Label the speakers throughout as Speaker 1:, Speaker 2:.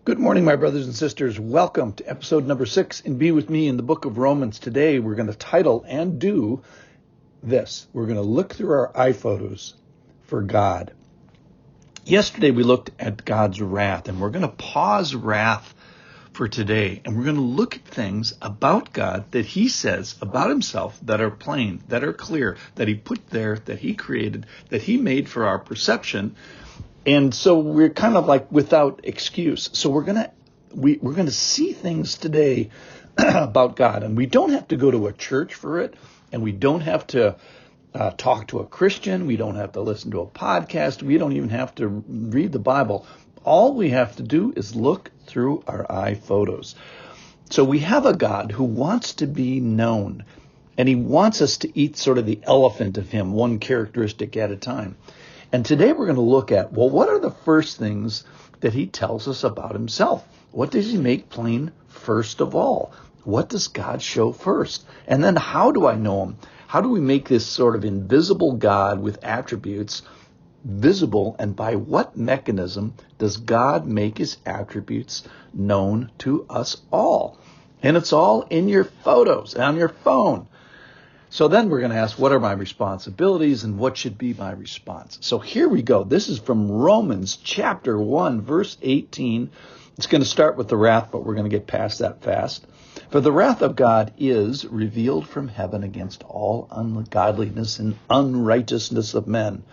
Speaker 1: Good morning, my brothers and sisters. Welcome to episode number 6 and Be With Me in the book of Romans. Today, we're going to title and do this. We're going to look through our iPhotos for God. Yesterday, we looked at God's wrath, and we're going to pause wrath for today, and we're going to look at things about God that he says about himself that are plain, that are clear, that he put there, that he created, that he made for our perception. And so we're kind of like without excuse. So we're going to see things today about God, and we don't have to go to a church for it, and we don't have to talk to a Christian. We don't have to listen to a podcast. We don't even have to read the Bible. All we have to do is look through our iPhotos. So we have a God who wants to be known, and he wants us to eat sort of the elephant of him, one characteristic at a time. And today we're going to look at, well, what are the first things that he tells us about himself? What does he make plain first of all? What does God show first? And then how do I know him? How do we make this sort of invisible God with attributes visible? And by what mechanism does God make his attributes known to us all? And it's all in your photos, on your phone. So then we're going to ask, what are my responsibilities and what should be my response? So here we go. This is from Romans chapter 1, verse 18. It's going to start with the wrath, but we're going to get past that fast. For the wrath of God is revealed from heaven against all ungodliness and unrighteousness of men,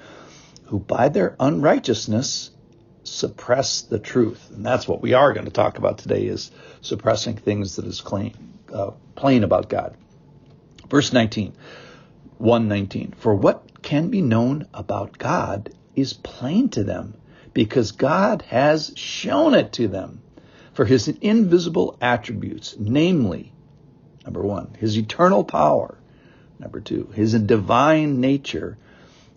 Speaker 1: who by their unrighteousness suppress the truth. And that's what we are going to talk about today, is suppressing things that is plain about God. Verse 19, 1:19, for what can be known about God is plain to them, because God has shown it to them. For his invisible attributes, namely, number 1, his eternal power, number 2, his divine nature,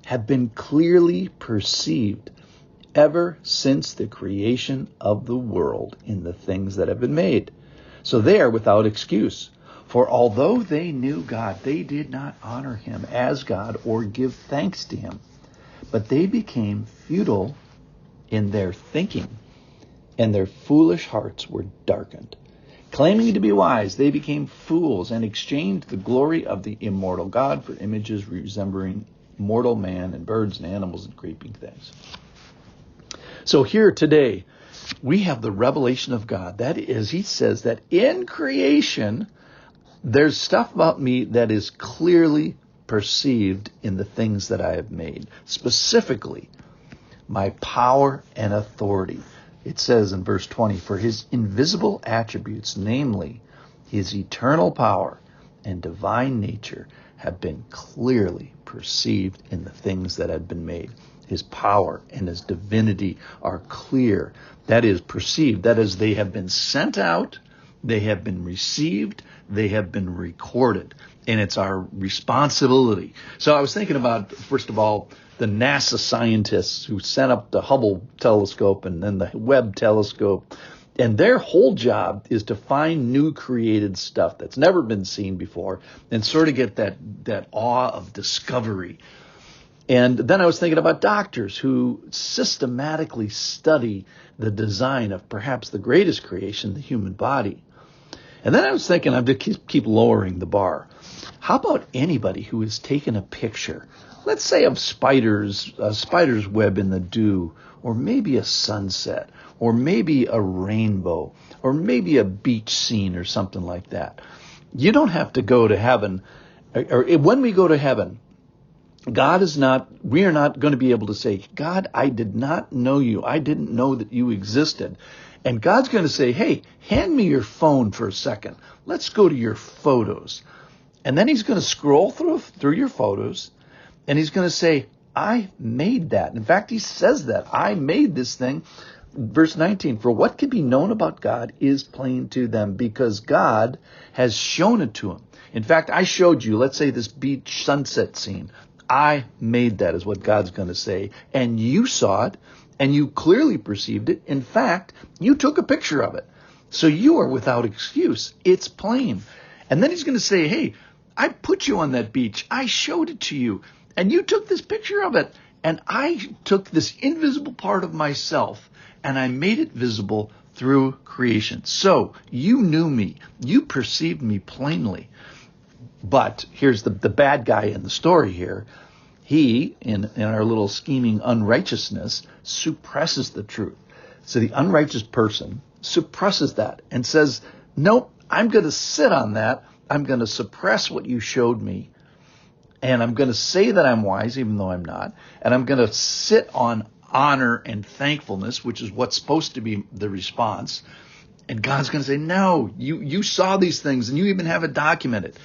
Speaker 1: have been clearly perceived ever since the creation of the world in the things that have been made. So they are without excuse. For although they knew God, they did not honor him as God or give thanks to him. But they became futile in their thinking, and their foolish hearts were darkened. Claiming to be wise, they became fools and exchanged the glory of the immortal God for images resembling mortal man and birds and animals and creeping things. So here today, we have the revelation of God. That is, he says that in creation, there's stuff about me that is clearly perceived in the things that I have made. Specifically, my power and authority. It says in verse 20, for his invisible attributes, namely his eternal power and divine nature, have been clearly perceived in the things that have been made. His power and his divinity are clear. That is perceived. That is, they have been sent out. They have been received. They have been recorded. And it's our responsibility. So I was thinking about, first of all, the NASA scientists who sent up the Hubble telescope and then the Webb telescope. And their whole job is to find new created stuff that's never been seen before and sort of get that awe of discovery. And then I was thinking about doctors who systematically study the design of perhaps the greatest creation, the human body. And then I was thinking, I'm just keep lowering the bar. How about anybody who has taken a picture, let's say of a spider's web in the dew, or maybe a sunset, or maybe a rainbow, or maybe a beach scene or something like that. You don't have to go to heaven. Or when we go to heaven, we are not going to be able to say, God, I did not know you. I didn't know that you existed. And God's going to say, hey, hand me your phone for a second. Let's go to your photos. And then he's going to scroll through your photos, and he's going to say, I made that. In fact, he says that. I made this thing. Verse 19, for what can be known about God is plain to them, because God has shown it to him. In fact, I showed you, let's say, this beach sunset scene. I made that, is what God's going to say. And you saw it, and you clearly perceived it. In fact, you took a picture of it. So you are without excuse. It's plain. And then he's going to say, hey, I put you on that beach. I showed it to you. And you took this picture of it. And I took this invisible part of myself and I made it visible through creation. So you knew me. You perceived me plainly. But here's the bad guy in the story here. He, in our little scheming unrighteousness, suppresses the truth. So the unrighteous person suppresses that and says, nope, I'm going to sit on that. I'm going to suppress what you showed me. And I'm going to say that I'm wise, even though I'm not. And I'm going to sit on honor and thankfulness, which is what's supposed to be the response. And God's going to say, no, you saw these things and you even have it documented.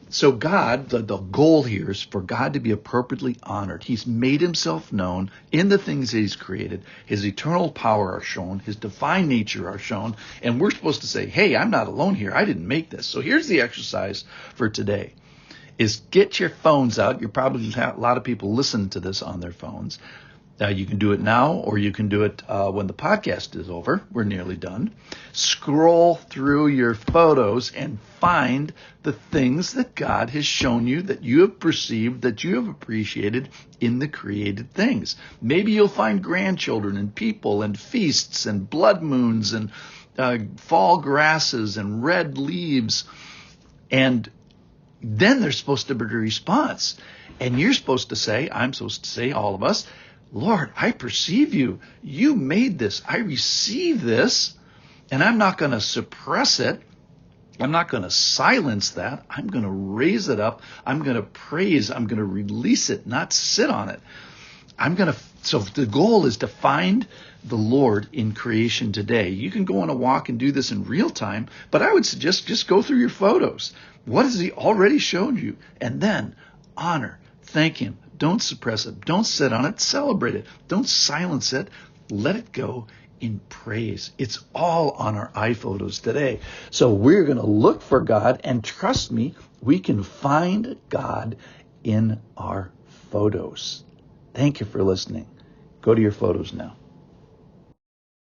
Speaker 1: So God, the goal here is for God to be appropriately honored. He's made himself known in the things that he's created. His eternal power are shown. His divine nature are shown. And we're supposed to say, hey, I'm not alone here. I didn't make this. So here's the exercise for today. Is get your phones out. You're probably a lot of people listen to this on their phones. You can do it now, or you can do it when the podcast is over. We're nearly done. Scroll through your photos and find the things that God has shown you, that you have perceived, that you have appreciated in the created things. Maybe you'll find grandchildren and people and feasts and blood moons and fall grasses and red leaves. And then there's supposed to be a response. And you're supposed to say, I'm supposed to say, all of us, Lord, I perceive you. You made this. I receive this. And I'm not going to suppress it. I'm not going to silence that. I'm going to raise it up. I'm going to praise. I'm going to release it, not sit on it. So the goal is to find the Lord in creation today. You can go on a walk and do this in real time, but I would suggest just go through your photos. What has he already shown you? And then honor, thank him. Don't suppress it. Don't sit on it. Celebrate it. Don't silence it. Let it go in praise. It's all on our iPhotos today. So we're going to look for God, and trust me, we can find God in our photos. Thank you for listening. Go to your photos now.